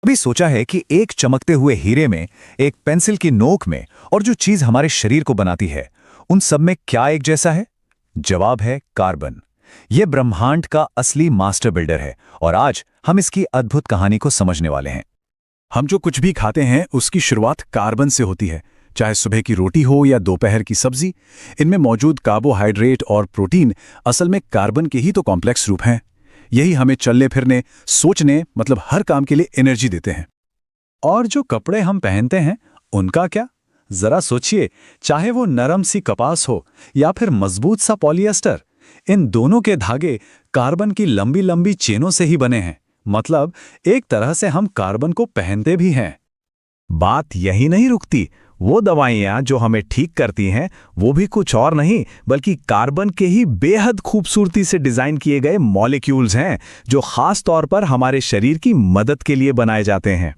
भी सोचा है कि एक चमकते हुए हीरे में, एक पेंसिल की नोक में और जो चीज हमारे शरीर को बनाती है, उन सब में क्या एक जैसा है? जवाब है कार्बन। यह ब्रह्मांड का असली मास्टर बिल्डर है और आज हम इसकी अद्भुत कहानी को समझने वाले हैं। हम जो कुछ भी खाते हैं उसकी शुरुआत कार्बन से होती है, चाहे सुबह की रोटी हो या दोपहर की सब्जी। इनमें मौजूद कार्बोहाइड्रेट और प्रोटीन असल में कार्बन के ही तो कॉम्प्लेक्स रूप हैं। यही हमें चलने फिरने, सोचने, मतलब हर काम के लिए एनर्जी देते हैं। और जो कपड़े हम पहनते हैं उनका क्या? जरा सोचिए, चाहे वो नरम सी कपास हो या फिर मजबूत सा पॉलिएस्टर, इन दोनों के धागे कार्बन की लंबी लंबी चेनों से ही बने हैं। मतलब एक तरह से हम कार्बन को पहनते भी हैं। बात यही नहीं रुकती। वो दवाइयाँ जो हमें ठीक करती हैं वो भी कुछ और नहीं बल्कि कार्बन के ही बेहद खूबसूरती से डिजाइन किए गए मॉलिक्यूल्स हैं, जो खास तौर पर हमारे शरीर की मदद के लिए बनाए जाते हैं।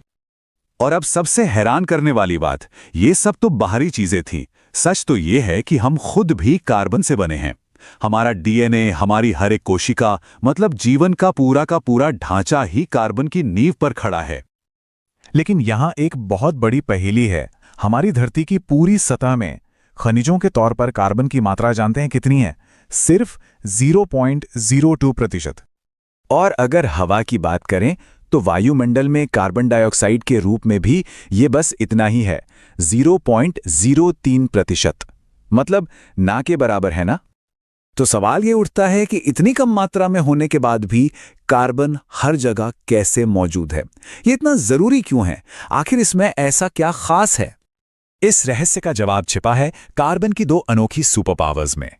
और अब सबसे हैरान करने वाली बात, ये सब तो बाहरी चीजें थीं। सच तो ये है कि हम खुद भी कार्बन से बने हैं। हमारा डीएनए, हमारी हर एक कोशिका, मतलब जीवन का पूरा ढांचा ही कार्बन की नींव पर खड़ा है। लेकिन यहाँ एक बहुत बड़ी पहेली है। हमारी धरती की पूरी सतह में खनिजों के तौर पर कार्बन की मात्रा जानते हैं कितनी है? सिर्फ 0.02%। और अगर हवा की बात करें तो वायुमंडल में कार्बन डाइऑक्साइड के रूप में भी ये बस इतना ही है, 0.03%। मतलब ना के बराबर है ना? तो सवाल ये उठता है कि इतनी कम मात्रा में होने के बाद भी कार्बन हर जगह कैसे मौजूद है? ये इतना जरूरी क्यों है? आखिर इसमें ऐसा क्या खास है? इस रहस्य का जवाब छिपा है कार्बन की दो अनोखी सुपर पावर्स में।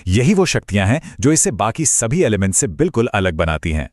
यही वो शक्तियां हैं जो इसे बाकी सभी एलिमेंट से बिल्कुल अलग बनाती हैं।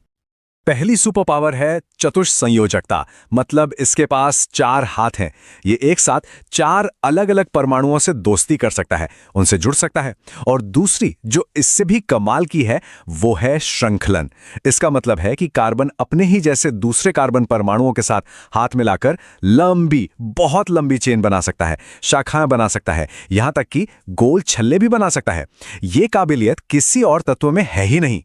पहली सुपर पावर है चतुष्संयोजकता। मतलब इसके पास 4 हाथ हैं। ये एक साथ 4 अलग अलग परमाणुओं से दोस्ती कर सकता है, उनसे जुड़ सकता है। और दूसरी जो इससे भी कमाल की है वो है श्रृंखलन। इसका मतलब है कि कार्बन अपने ही जैसे दूसरे कार्बन परमाणुओं के साथ हाथ मिलाकर लंबी, बहुत लंबी चेन बना सकता है, शाखाएं बना सकता है, यहां तक कि गोल छल्ले भी बना सकता है। ये काबिलियत किसी और तत्व में है ही नहीं।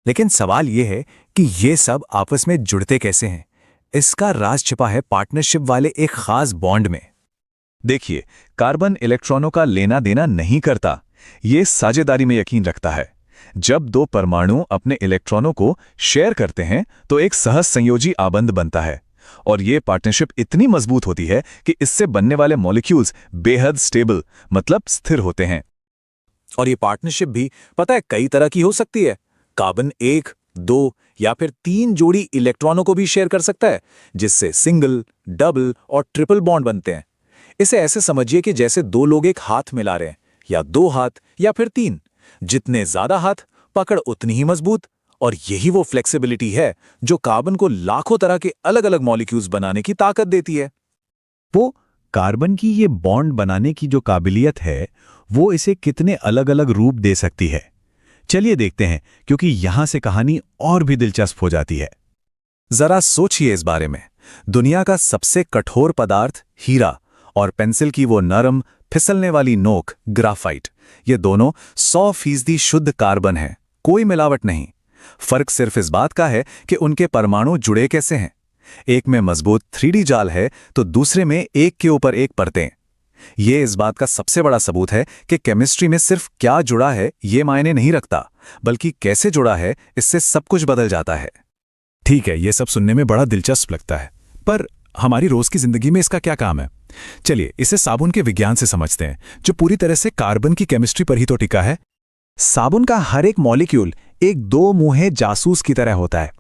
लेकिन सवाल यह है कि ये सब आपस में जुड़ते कैसे हैं? इसका राज छिपा है पार्टनरशिप वाले एक खास बॉन्ड में। देखिए, कार्बन इलेक्ट्रॉनों का लेना देना नहीं करता, ये साझेदारी में यकीन रखता है। जब 2 परमाणु अपने इलेक्ट्रॉनों को शेयर करते हैं तो एक सहज संयोजी आबंध बनता है। और ये पार्टनरशिप इतनी मजबूत होती है कि इससे बनने वाले मॉलिक्यूल्स बेहद स्टेबल, मतलब स्थिर होते हैं। और ये पार्टनरशिप भी पता है कई तरह की हो सकती है। कार्बन 1, 2 या फिर 3 जोड़ी इलेक्ट्रॉनों को भी शेयर कर सकता है, जिससे सिंगल, डबल और ट्रिपल बॉन्ड बनते हैं। इसे ऐसे समझिए कि जैसे 2 लोग एक हाथ मिला रहे हैं, या 2 हाथ या फिर 3। जितने ज्यादा हाथ, पकड़ उतनी ही मजबूत। और यही वो फ्लेक्सिबिलिटी है जो कार्बन को लाखों तरह के अलग अलग मॉलिक्यूल्स बनाने की ताकत देती है। वो कार्बन की ये बॉन्ड बनाने की जो काबिलियत है वो इसे कितने अलग अलग रूप दे सकती है, चलिए देखते हैं, क्योंकि यहां से कहानी और भी दिलचस्प हो जाती है। जरा सोचिए इस बारे में। दुनिया का सबसे कठोर पदार्थ हीरा और पेंसिल की वो नरम फिसलने वाली नोक ग्राफाइट, ये दोनों 100% शुद्ध कार्बन है, कोई मिलावट नहीं। फर्क सिर्फ इस बात का है कि उनके परमाणु जुड़े कैसे हैं। एक में मजबूत 3D जाल है तो दूसरे में एक के ऊपर एक परतें। ये इस बात का सबसे बड़ा सबूत है कि केमिस्ट्री में सिर्फ क्या जुड़ा है ये मायने नहीं रखता, बल्कि कैसे जुड़ा है इससे सब कुछ बदल जाता है। ठीक है, ये सब सुनने में बड़ा दिलचस्प लगता है, पर हमारी रोज की जिंदगी में इसका क्या काम है? चलिए इसे साबुन के विज्ञान से समझते हैं, जो पूरी तरह से कार्बन की केमिस्ट्री पर ही तो टिका है। साबुन का हर एक मॉलिक्यूल एक 2 मुंहे जासूस की तरह होता है।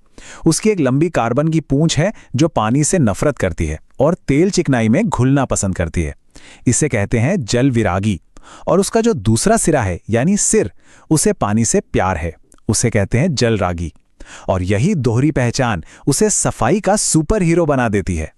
उसकी एक लंबी कार्बन की पूंछ है जो पानी से नफरत करती है और तेल चिकनाई में घुलना पसंद करती है। इसे कहते हैं जल विरागी। और उसका जो दूसरा सिरा है यानी सिर, उसे पानी से प्यार है, उसे कहते हैं जल रागी। और यही दोहरी पहचान उसे सफाई का सुपर हीरो बना देती है।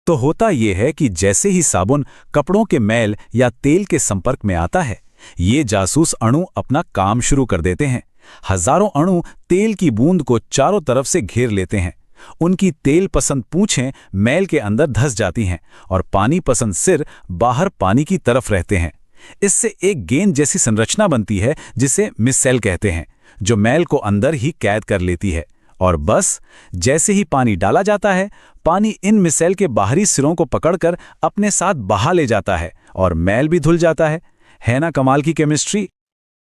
तो होता यह है कि जैसे ही साबुन कपड़ों के मैल या तेल के संपर्क में आता है, ये जासूस अणु अपना काम शुरू कर देते हैं। हजारों अणु तेल की बूंद को चारों तरफ से घेर लेते हैं। उनकी तेल पसंद पूंछें मैल के अंदर धंस जाती हैं और पानी पसंद सिर बाहर पानी की तरफ रहते हैं। इससे एक गेंद जैसी संरचना बनती है जिसे मिसेल कहते हैं, जो मैल को अंदर ही कैद कर लेती है। और बस जैसे ही पानी डाला जाता है, पानी इन मिसाइल के बाहरी सिरों को पकड़कर अपने साथ बहा ले जाता है और मैल भी धुल जाता है ना कमाल की केमिस्ट्री।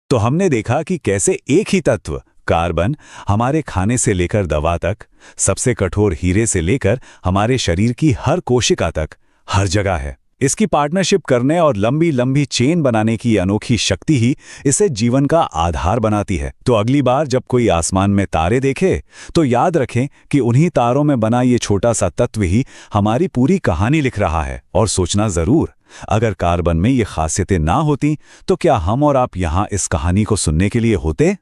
तो हमने देखा कि कैसे एक ही तत्व कार्बन हमारे खाने से लेकर दवा तक, सबसे कठोर हीरे से लेकर हमारे शरीर की हर कोशिका तक, हर जगह है। इसकी पार्टनरशिप करने और लंबी लंबी चेन बनाने की अनोखी शक्ति ही इसे जीवन का आधार बनाती है। तो अगली बार जब कोई आसमान में तारे देखे तो याद रखें कि उन्हीं तारों में बना ये छोटा सा तत्व ही हमारी पूरी कहानी लिख रहा है। और सोचना जरूर, अगर कार्बन में ये खासियतें ना होती तो क्या हम और आप यहाँ इस कहानी को सुनने के लिए होते?